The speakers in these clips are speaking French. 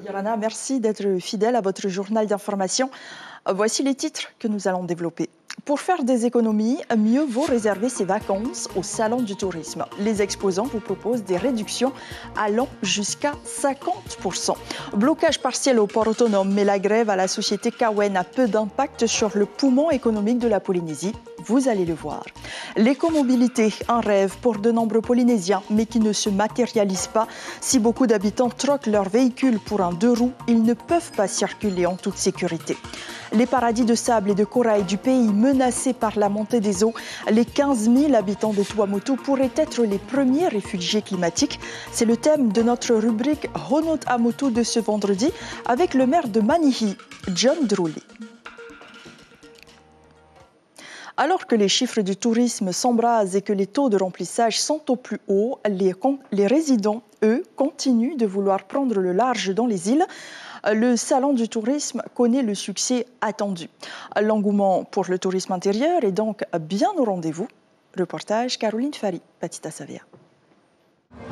Irana, merci d'être fidèle à votre journal d'information. Voici les titres que nous allons développer. Pour faire des économies, mieux vaut réserver ses vacances au salon du tourisme. Les exposants vous proposent des réductions allant jusqu'à 50%. Blocage partiel au port autonome, mais la grève à la société Kawen a peu d'impact sur le poumon économique de la Polynésie. Vous allez le voir. L'écomobilité, un rêve pour de nombreux Polynésiens, mais qui ne se matérialise pas. Si beaucoup d'habitants troquent leur véhicule pour un deux roues, ils ne peuvent pas circuler en toute sécurité. Les paradis de sable et de corail du pays menacés par la montée des eaux, les 15 000 habitants de Tuamotu pourraient être les premiers réfugiés climatiques. C'est le thème de notre rubrique Honot Amotu de ce vendredi avec le maire de Manihi, John Drulli. Alors que les chiffres du tourisme s'embrasent et que les taux de remplissage sont au plus haut, les résidents, eux, continuent de vouloir prendre le large dans les îles. Le salon du tourisme connaît le succès attendu. L'engouement pour le tourisme intérieur est donc bien au rendez-vous. Reportage Caroline Fari, Patita Savia.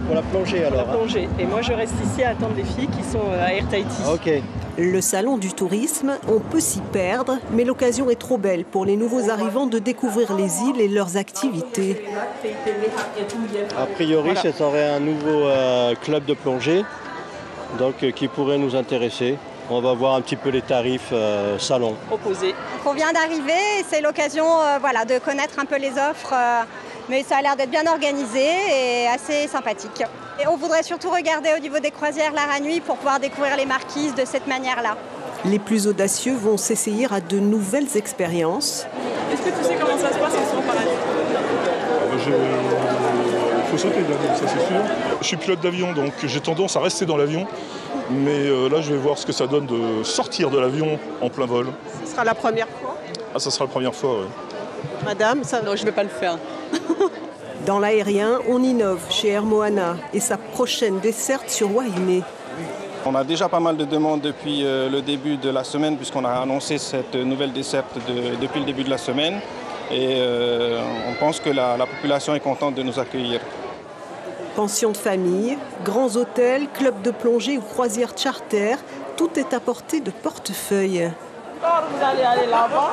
Pour la plongée alors. Pour la plongée. Et moi je reste ici à attendre les filles qui sont à Air Tahiti. Ok. Le salon du tourisme, on peut s'y perdre, mais l'occasion est trop belle pour les nouveaux arrivants de découvrir les îles et leurs activités. A priori, ce serait un nouveau club de plongée donc, qui pourrait nous intéresser. On va voir un petit peu les tarifs salon. Proposés. On vient d'arriver, c'est l'occasion de connaître un peu les offres. Mais ça a l'air d'être bien organisé et assez sympathique. Et on voudrait surtout regarder au niveau des croisières la nuit pour pouvoir découvrir les marquises de cette manière-là. Les plus audacieux vont s'essayer à de nouvelles expériences. Est-ce que tu sais comment ça se passe en paradis? Il faut sauter de l'avion, ça c'est sûr. Je suis pilote d'avion, donc j'ai tendance à rester dans l'avion. Mais là, je vais voir ce que ça donne de sortir de l'avion en plein vol. Ce sera la première fois? Ah, ça sera la première fois, oui. Madame, ça... Non, je ne vais pas le faire. Dans l'aérien, on innove chez Air Moana et sa prochaine desserte sur Wainé. On a déjà pas mal de demandes depuis le début de la semaine puisqu'on a annoncé cette nouvelle desserte depuis le début de la semaine. Et on pense que la population est contente de nous accueillir. Pension de famille, grands hôtels, clubs de plongée ou croisières charter, tout est à portée de portefeuille. Vous allez aller là-bas.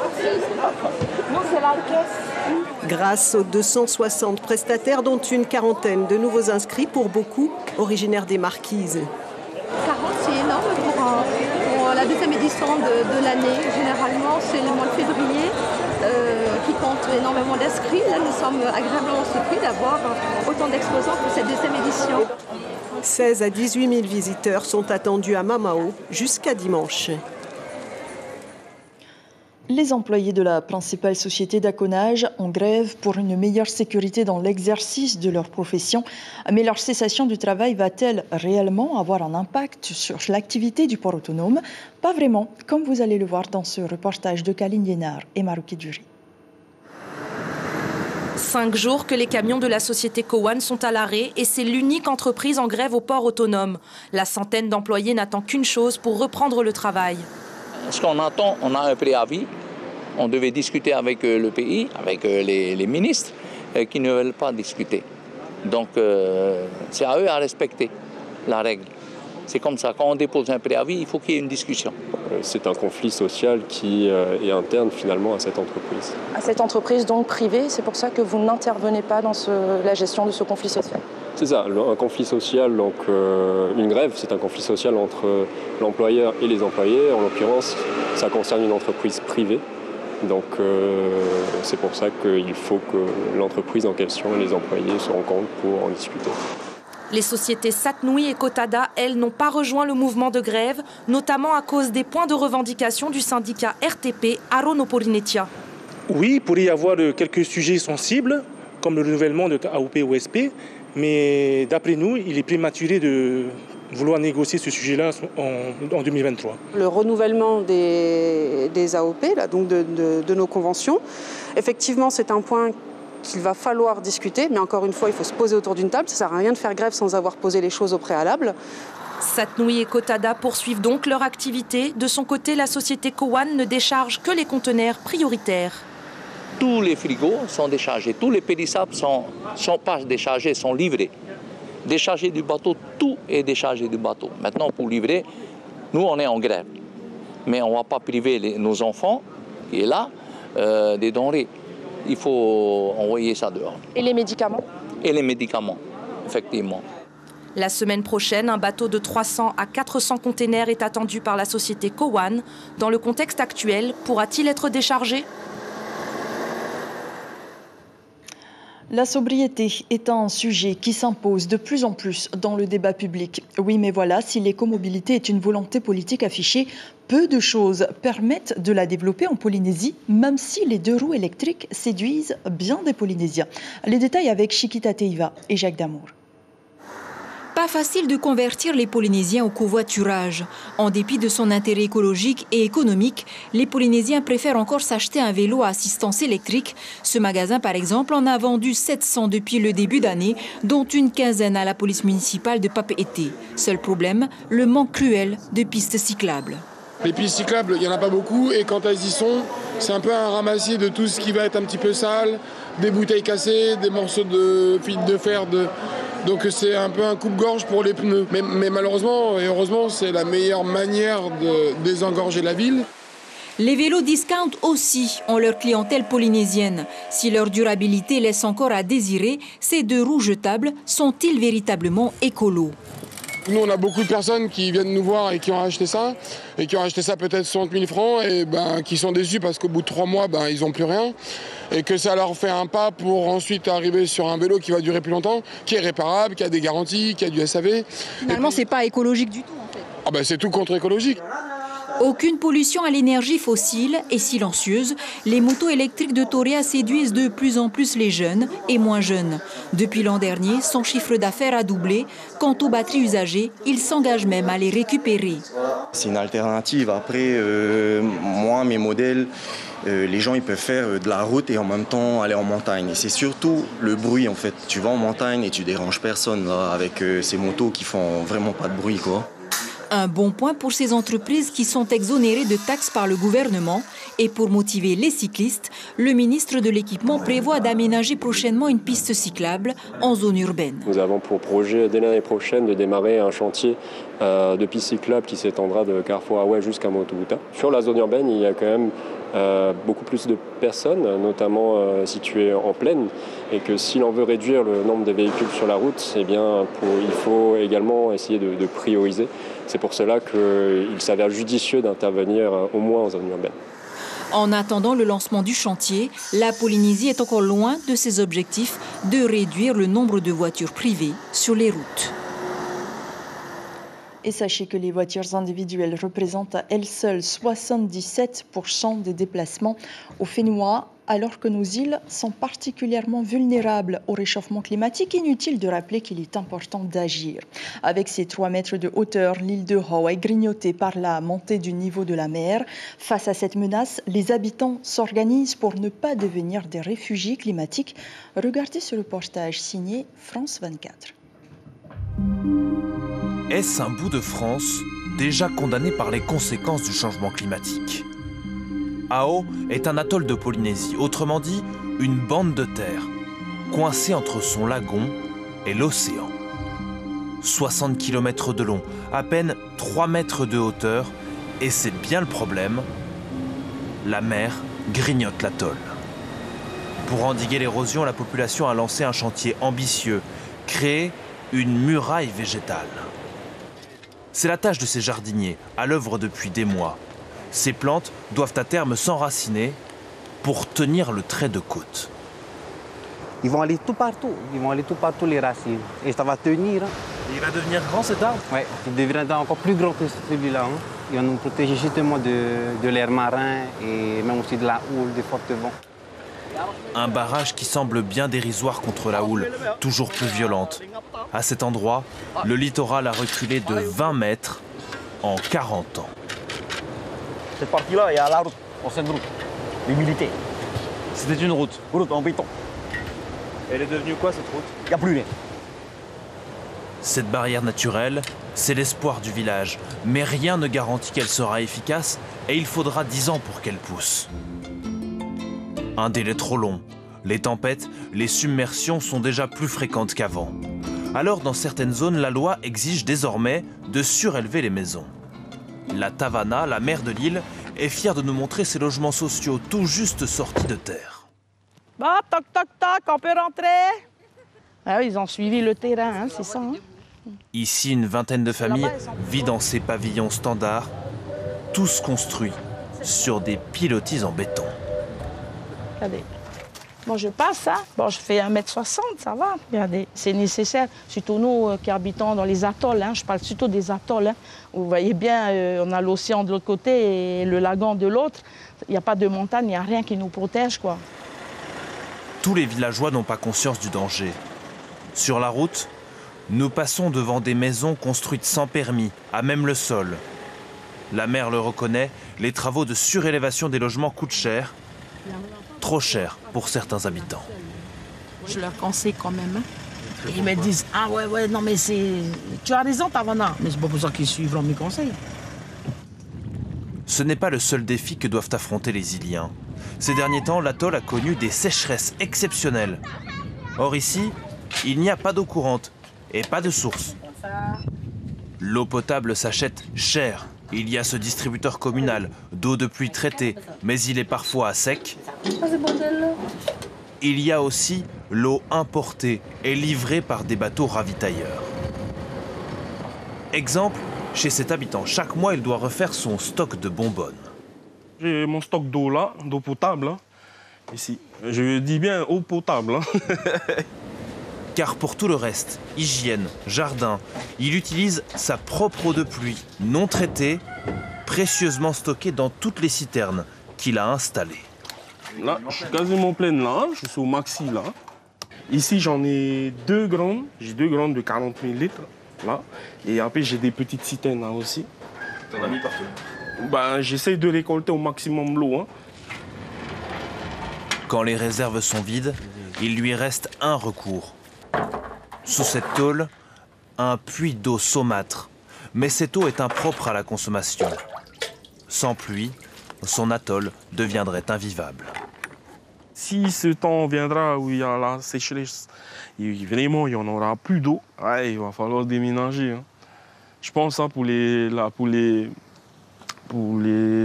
Nous, c'est la caisse. Grâce aux 260 prestataires, dont une quarantaine de nouveaux inscrits, pour beaucoup originaires des Marquises. 40, c'est énorme pour la deuxième édition de l'année. Généralement, c'est le mois de février qui compte énormément d'inscrits. Là, nous sommes agréablement surpris d'avoir autant d'exposants pour cette deuxième édition. 16 à 18 000 visiteurs sont attendus à Mamao jusqu'à dimanche. Les employés de la principale société d'accounage en grève pour une meilleure sécurité dans l'exercice de leur profession. Mais leur cessation du travail va-t-elle réellement avoir un impact sur l'activité du port autonome? Pas vraiment, comme vous allez le voir dans ce reportage de Kaline Liénard et Marouki Duri. 5 jours que les camions de la société Cowan sont à l'arrêt et c'est l'unique entreprise en grève au port autonome. La centaine d'employés n'attend qu'une chose pour reprendre le travail. Ce qu'on attend, on a un préavis. On devait discuter avec le pays, avec les ministres, qui ne veulent pas discuter. Donc, c'est à eux à respecter la règle. C'est comme ça, quand on dépose un préavis, il faut qu'il y ait une discussion. C'est un conflit social qui est interne finalement à cette entreprise. À cette entreprise donc privée, c'est pour ça que vous n'intervenez pas dans la gestion de ce conflit social? C'est ça, un conflit social, donc une grève, c'est un conflit social entre l'employeur et les employés. En l'occurrence, ça concerne une entreprise privée. Donc c'est pour ça qu'il faut que l'entreprise en question et les employés se rencontrent pour en discuter. Les sociétés Satnui et Kotada, elles, n'ont pas rejoint le mouvement de grève, notamment à cause des points de revendication du syndicat RTP Arono Polynesia. Oui, il pourrait y avoir quelques sujets sensibles, comme le renouvellement de AOP-OSP, mais d'après nous, il est prématuré de vouloir négocier ce sujet-là en 2023. Le renouvellement des AOP, là, donc de nos conventions, effectivement, c'est un point qu'il va falloir discuter, mais encore une fois, il faut se poser autour d'une table. Ça ne sert à rien de faire grève sans avoir posé les choses au préalable. Satnui et Kotada poursuivent donc leur activité. De son côté, la société Cowan ne décharge que les conteneurs prioritaires. Tous les frigos sont déchargés, tous les périssables sont pas déchargés, sont livrés. Déchargé du bateau, tout est déchargé du bateau. Maintenant, pour livrer, Nous, on est en grève. Mais on ne va pas priver nos enfants, qui est là, des denrées. Il faut envoyer ça dehors. Et les médicaments? Et les médicaments, effectivement. La semaine prochaine, un bateau de 300 à 400 containers est attendu par la société Cowan. Dans le contexte actuel, pourra-t-il être déchargé ? La sobriété est un sujet qui s'impose de plus en plus dans le débat public. Oui, mais voilà, si l'écomobilité est une volonté politique affichée, peu de choses permettent de la développer en Polynésie, même si les 2 roues électriques séduisent bien des Polynésiens. Les détails avec Chiquita Teiva et Jacques Damour. Pas facile de convertir les Polynésiens au covoiturage. En dépit de son intérêt écologique et économique, les Polynésiens préfèrent encore s'acheter un vélo à assistance électrique. Ce magasin, par exemple, en a vendu 700 depuis le début d'année, dont une quinzaine à la police municipale de Papeete. Seul problème, le manque cruel de pistes cyclables. Les pistes cyclables, il n'y en a pas beaucoup et quand elles y sont, c'est un peu un ramassis de tout ce qui va être un petit peu sale, des bouteilles cassées, des morceaux de fil de fer. Donc c'est un peu un coupe-gorge pour les pneus. Mais malheureusement et heureusement, c'est la meilleure manière de désengorger la ville. Les vélos discount aussi ont leur clientèle polynésienne. Si leur durabilité laisse encore à désirer, ces 2 roues jetables sont-ils véritablement écolos ? Nous, on a beaucoup de personnes qui viennent nous voir et qui ont acheté ça peut-être 60 000 francs et qui sont déçus parce qu'au bout de 3 mois, ils n'ont plus rien et que ça leur fait un pas pour ensuite arriver sur un vélo qui va durer plus longtemps, qui est réparable, qui a des garanties, qui a du SAV. Finalement, c'est pas écologique du tout en fait. C'est tout contre-écologique. Aucune pollution à l'énergie fossile et silencieuse, les motos électriques de Toria séduisent de plus en plus les jeunes et moins jeunes. Depuis l'an dernier, son chiffre d'affaires a doublé. Quant aux batteries usagées, il s'engage même à les récupérer. C'est une alternative. Après, moi, mes modèles, les gens ils peuvent faire de la route et en même temps aller en montagne. Et c'est surtout le bruit en fait. Tu vas en montagne et tu déranges personne là, avec ces motos qui font vraiment pas de bruit quoi. Un bon point pour ces entreprises qui sont exonérées de taxes par le gouvernement. Et pour motiver les cyclistes, le ministre de l'Équipement prévoit d'aménager prochainement une piste cyclable en zone urbaine. Nous avons pour projet dès l'année prochaine de démarrer un chantier de piste cyclable qui s'étendra de Carrefour Hawaii jusqu'à Motuhuta. Sur la zone urbaine, il y a quand même beaucoup plus de personnes, notamment situées en plaine, et que si l'on veut réduire le nombre de véhicules sur la route, il faut également essayer de prioriser. C'est pour cela qu'il s'avère judicieux d'intervenir au moins en zone urbaine. En attendant le lancement du chantier, la Polynésie est encore loin de ses objectifs de réduire le nombre de voitures privées sur les routes. Et sachez que les voitures individuelles représentent à elles seules 77% des déplacements au Fénois, alors que nos îles sont particulièrement vulnérables au réchauffement climatique. Inutile de rappeler qu'il est important d'agir. Avec ses 3 mètres de hauteur, l'île de Howe est grignotée par la montée du niveau de la mer. Face à cette menace, les habitants s'organisent pour ne pas devenir des réfugiés climatiques. Regardez ce reportage signé France 24. Est-ce un bout de France déjà condamné par les conséquences du changement climatique ? Ao est un atoll de Polynésie, autrement dit une bande de terre, coincée entre son lagon et l'océan. 60 km de long, à peine 3 mètres de hauteur, et c'est bien le problème, la mer grignote l'atoll. Pour endiguer l'érosion, la population a lancé un chantier ambitieux, créer une muraille végétale. C'est la tâche de ces jardiniers, à l'œuvre depuis des mois. Ces plantes doivent à terme s'enraciner pour tenir le trait de côte. Ils vont aller tout partout les racines. Et ça va tenir. Il va devenir grand cet arbre ? Oui, il deviendra encore plus grand que celui-là. Il va nous protéger justement de l'air marin et même aussi de la houle, des fortes vents. Un barrage qui semble bien dérisoire contre la houle, toujours plus violente. À cet endroit, le littoral a reculé de 20 mètres en 40 ans. Cette partie-là, il y a la route, ancienne route, les militaires. C'était une route en béton. Elle est devenue quoi cette route ? Il n'y a plus rien. Cette barrière naturelle, c'est l'espoir du village. Mais rien ne garantit qu'elle sera efficace et il faudra 10 ans pour qu'elle pousse. Un délai trop long. Les tempêtes, les submersions sont déjà plus fréquentes qu'avant. Alors, dans certaines zones, la loi exige désormais de surélever les maisons. La Tavana, la maire de l'île, est fière de nous montrer ses logements sociaux tout juste sortis de terre. Bon, toc, toc, toc, on peut rentrer? Ah oui, ils ont suivi le terrain, hein, c'est ça. Hein? Ici, une vingtaine de familles vivent dans ces pavillons standards, tous construits sur des pilotis en béton. Regardez. Bon, je passe, hein. Bon, je fais 1m60, ça va. Regardez, c'est nécessaire. Surtout nous qui habitons dans les atolls, hein. Je parle surtout des atolls. Hein. Vous voyez bien, on a l'océan de l'autre côté et le lagon de l'autre. Il n'y a pas de montagne, il n'y a rien qui nous protège, quoi. Tous les villageois n'ont pas conscience du danger. Sur la route, nous passons devant des maisons construites sans permis, à même le sol. La maire le reconnaît, les travaux de surélévation des logements coûtent cher. Trop cher pour certains habitants. Je leur conseille quand même. Hein. Ils me disent, ah ouais, non mais c'est... Tu as raison, Tavana. Mais c'est pas pour ça qu'ils suivront mes conseils. Ce n'est pas le seul défi que doivent affronter les Iliens. Ces derniers temps, l'atoll a connu des sécheresses exceptionnelles. Or ici, il n'y a pas d'eau courante et pas de source. L'eau potable s'achète cher. Il y a ce distributeur communal d'eau de pluie traitée, mais il est parfois à sec. Il y a aussi l'eau importée et livrée par des bateaux ravitailleurs. Exemple, chez cet habitant, chaque mois, il doit refaire son stock de bonbonnes. J'ai mon stock d'eau là, d'eau potable, hein, ici. Je dis bien eau potable. Hein. Car pour tout le reste, hygiène, jardin, il utilise sa propre eau de pluie, non traitée, précieusement stockée dans toutes les citernes qu'il a installées. Là, je suis quasiment pleine là, je suis au maxi là. Ici, j'en ai 2 grandes, j'ai 2 grandes de 40 000 litres, là. Et après, j'ai des petites citernes là aussi. T'en as mis partout? Ben, j'essaye de récolter au maximum l'eau. Hein. Quand les réserves sont vides, il lui reste un recours. Sous cette tôle, un puits d'eau saumâtre. Mais cette eau est impropre à la consommation. Sans pluie, son atoll deviendrait invivable. Si ce temps viendra où il y a la sécheresse, vraiment il n'y en aura plus d'eau, ouais, il va falloir déménager. Hein. Je pense hein, pour les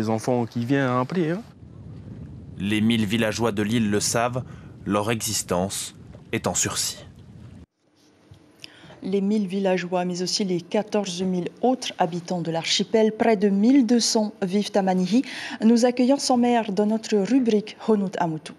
enfants qui viennent après. Hein. Les 1000 villageois de l'île le savent, leur existence est en sursis. Les 1000 villageois, mais aussi les 14 000 autres habitants de l'archipel, près de 1200 vivent à Manihi. Nous accueillons son maire dans notre rubrique Honout Amoutou.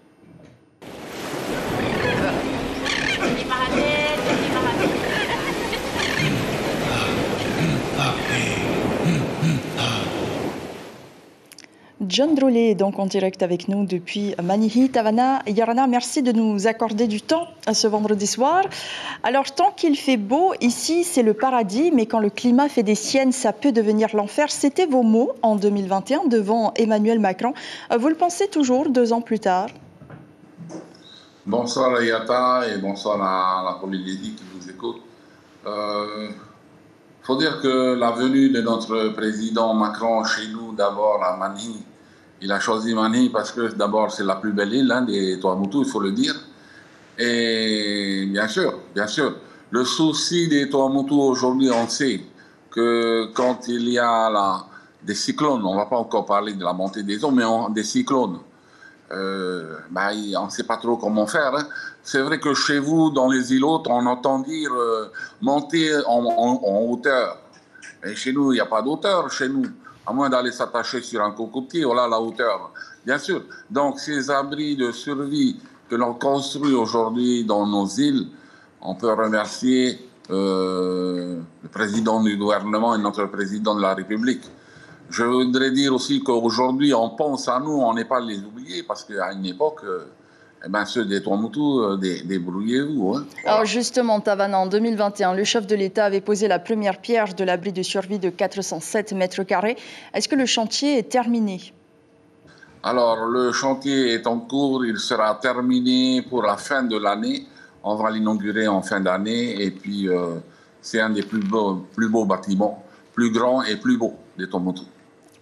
John Drolet est donc en direct avec nous depuis Manihi. Tavana, Yarana, merci de nous accorder du temps ce vendredi soir. Alors, tant qu'il fait beau, ici, c'est le paradis, mais quand le climat fait des siennes, ça peut devenir l'enfer. C'était vos mots en 2021 devant Emmanuel Macron. Vous le pensez toujours 2 ans plus tard? Bonsoir à Yata et bonsoir à la Polynésie qui vous écoute. Faut dire que la venue de notre président Macron chez nous, d'abord à Manihi, il a choisi Manihi parce que d'abord c'est la plus belle île hein, des Tuamotu, il faut le dire. Et bien sûr, le souci des Tuamotu aujourd'hui, on sait que quand il y a des cyclones, on ne va pas encore parler de la montée des eaux, mais des cyclones, on ne sait pas trop comment faire. Hein. C'est vrai que chez vous, dans les îles hautes, on entend dire monter en hauteur. Et chez nous, il n'y a pas d'hauteur, chez nous. À moins d'aller s'attacher sur un cocotier, voilà la hauteur. Bien sûr. Donc, ces abris de survie que l'on construit aujourd'hui dans nos îles, on peut remercier le président du gouvernement et notre président de la République. Je voudrais dire aussi qu'aujourd'hui, on pense à nous, on n'est pas les oubliés, parce qu'à une époque, ceux des Tuamotu, débrouillez-vous. Hein. Voilà. Alors justement, Tavana, en 2021, le chef de l'État avait posé la première pierre de l'abri de survie de 407 mètres carrés. Est-ce que le chantier est terminé? Alors, le chantier est en cours, il sera terminé pour la fin de l'année. On va l'inaugurer en fin d'année et puis c'est un des plus beaux bâtiments, plus grand et plus beau des Tuamotu.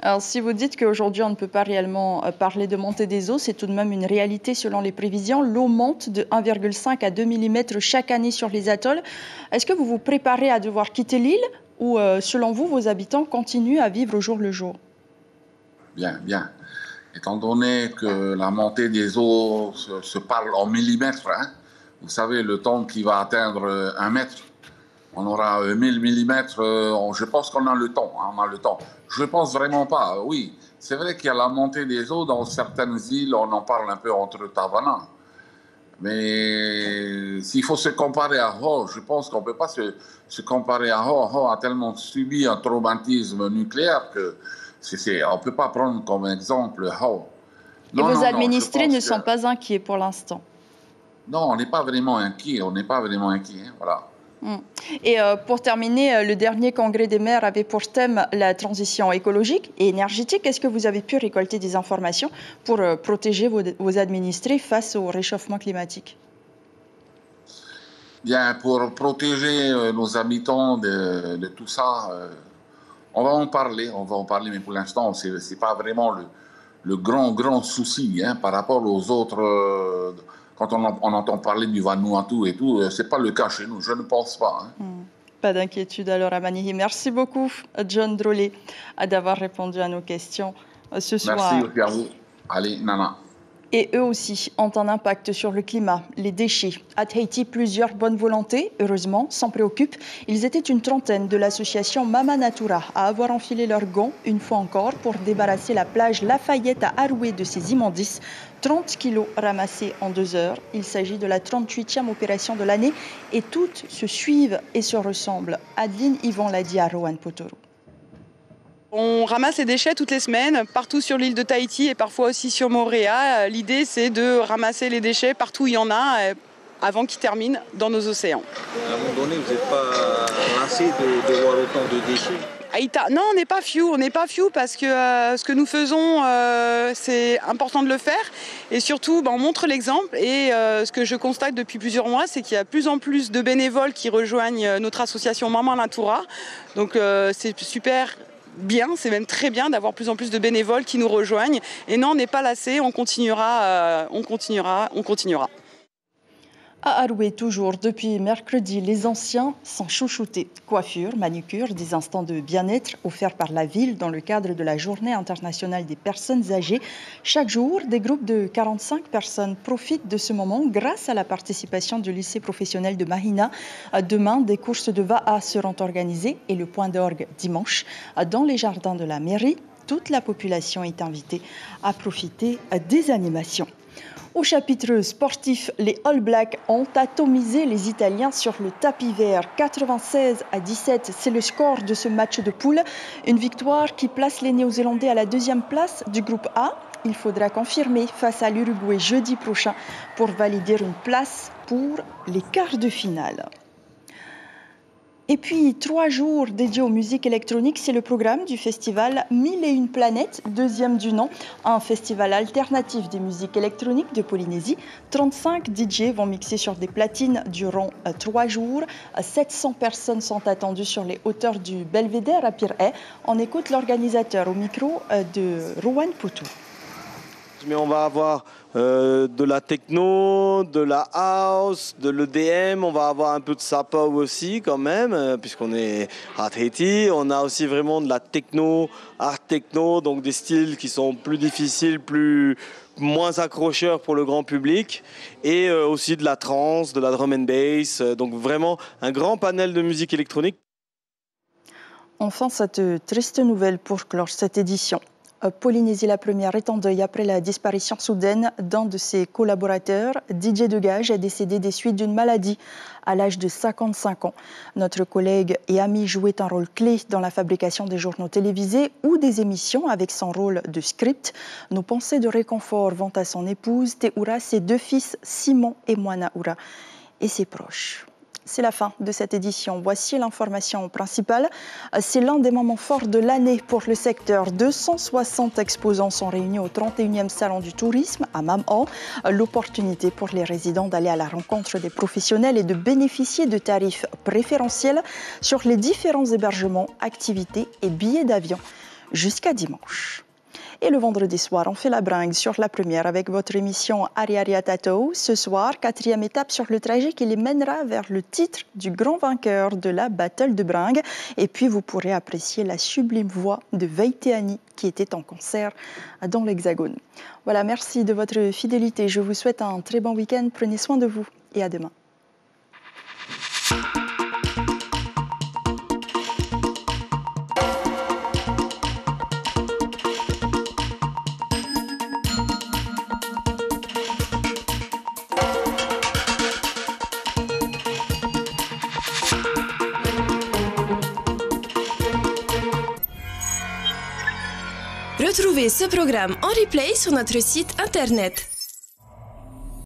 Alors, si vous dites qu'aujourd'hui, on ne peut pas réellement parler de montée des eaux, c'est tout de même une réalité selon les prévisions. L'eau monte de 1,5 à 2 mm chaque année sur les atolls. Est-ce que vous vous préparez à devoir quitter l'île ou selon vous, vos habitants continuent à vivre au jour le jour? Bien, bien. Étant donné que la montée des eaux se parle en millimètres, hein, vous savez, le temps qui va atteindre 1 mètre, on aura 1000 millimètres, je pense qu'on a le temps, hein, on a le temps. Je ne pense vraiment pas, oui. C'est vrai qu'il y a la montée des eaux dans certaines îles, on en parle un peu entre Tavenin. Mais s'il faut se comparer à Ho, je pense qu'on ne peut pas se comparer à Ho. Ho a tellement subi un traumatisme nucléaire que on ne peut pas prendre comme exemple Ho. Et vos administrés ne sont pas inquiets pour l'instant? Non, on n'est pas vraiment inquiets, on n'est pas vraiment inquiets, hein, voilà. Et pour terminer, le dernier congrès des maires avait pour thème la transition écologique et énergétique. Est-ce que vous avez pu récolter des informations pour protéger vos administrés face au réchauffement climatique? Bien, pour protéger nos habitants de tout ça, on va en parler, mais pour l'instant, ce n'est pas vraiment le grand souci, hein, par rapport aux autres. Quand on entend parler du Vanuatu et tout, ce n'est pas le cas chez nous, je ne pense pas. Hein. Pas d'inquiétude alors à Manihi. Merci beaucoup, John Drolet, d'avoir répondu à nos questions ce soir. Merci aussi à vous. Allez, Nana. Et eux aussi ont un impact sur le climat, les déchets. À Tahiti, plusieurs bonnes volontés, heureusement, s'en préoccupent. Ils étaient une trentaine de l'association Mama Natura à avoir enfilé leurs gants, une fois encore, pour débarrasser la plage Lafayette à Aroué de ses immondices. 30 kilos ramassés en 2 heures. Il s'agit de la 38e opération de l'année et toutes se suivent et se ressemblent. Adeline Yvon l'a dit à Rowan Potoro. On ramasse les déchets toutes les semaines, partout sur l'île de Tahiti et parfois aussi sur Moorea. L'idée, c'est de ramasser les déchets partout où il y en a avant qu'ils terminent dans nos océans. À un moment donné, vous n'êtes pas lassé de voir autant de déchets? Non, on n'est pas few parce que ce que nous faisons, c'est important de le faire. Et surtout, on montre l'exemple. Et ce que je constate depuis plusieurs mois, c'est qu'il y a de plus en plus de bénévoles qui rejoignent notre association Mama Natura. Donc c'est super bien, c'est même très bien d'avoir de plus en plus de bénévoles qui nous rejoignent. Et non, on n'est pas lassé, on continuera. À Aroué, toujours, depuis mercredi, les anciens sont chouchoutés. Coiffure, manucure, des instants de bien-être offerts par la ville dans le cadre de la Journée internationale des personnes âgées. Chaque jour, des groupes de 45 personnes profitent de ce moment grâce à la participation du lycée professionnel de Mahina. Demain, des courses de Va'a seront organisées et le point d'orgue dimanche. Dans les jardins de la mairie, toute la population est invitée à profiter des animations. Au chapitre sportif, les All Blacks ont atomisé les Italiens sur le tapis vert. 96-17, c'est le score de ce match de poule. Une victoire qui place les Néo-Zélandais à la 2e place du groupe A. Il faudra confirmer face à l'Uruguay jeudi prochain pour valider une place pour les quarts de finale. Et puis, 3 jours dédiés aux musiques électroniques, c'est le programme du festival 1001 planètes, 2e du nom, un festival alternatif des musiques électroniques de Polynésie. 35 DJ vont mixer sur des platines durant 3 jours. 700 personnes sont attendues sur les hauteurs du Belvédère à Pirée. On écoute l'organisateur au micro de Rowan Poutou. Mais on va avoir de la techno, de la house, de l'EDM, on va avoir un peu de Sapao aussi quand même, puisqu'on est à Tahiti. On a aussi vraiment de la techno, art techno, donc des styles qui sont plus difficiles, moins accrocheurs pour le grand public, et aussi de la trance, de la drum and bass, donc vraiment un grand panel de musique électronique. Enfin, cette triste nouvelle pour clore cette édition. Polynésie la première est en deuil après la disparition soudaine d'un de ses collaborateurs. DJ Degage est décédé des suites d'une maladie à l'âge de 55 ans. Notre collègue et ami jouait un rôle clé dans la fabrication des journaux télévisés ou des émissions avec son rôle de script. Nos pensées de réconfort vont à son épouse Teura, ses 2 fils Simon et Moanaura et ses proches. C'est la fin de cette édition. Voici l'information principale. C'est l'un des moments forts de l'année pour le secteur. 260 exposants sont réunis au 31e Salon du tourisme à Mam'an. L'opportunité pour les résidents d'aller à la rencontre des professionnels et de bénéficier de tarifs préférentiels sur les différents hébergements, activités et billets d'avion jusqu'à dimanche. Et le vendredi soir, on fait la bringue sur la première avec votre émission Ariaria Tatou. Ce soir, 4e étape sur le trajet qui les mènera vers le titre du grand vainqueur de la Battle de Bringue. Et puis, vous pourrez apprécier la sublime voix de Veiteani qui était en concert dans l'Hexagone. Voilà, merci de votre fidélité. Je vous souhaite un très bon week-end. Prenez soin de vous et à demain. Retrouvez ce programme en replay sur notre site internet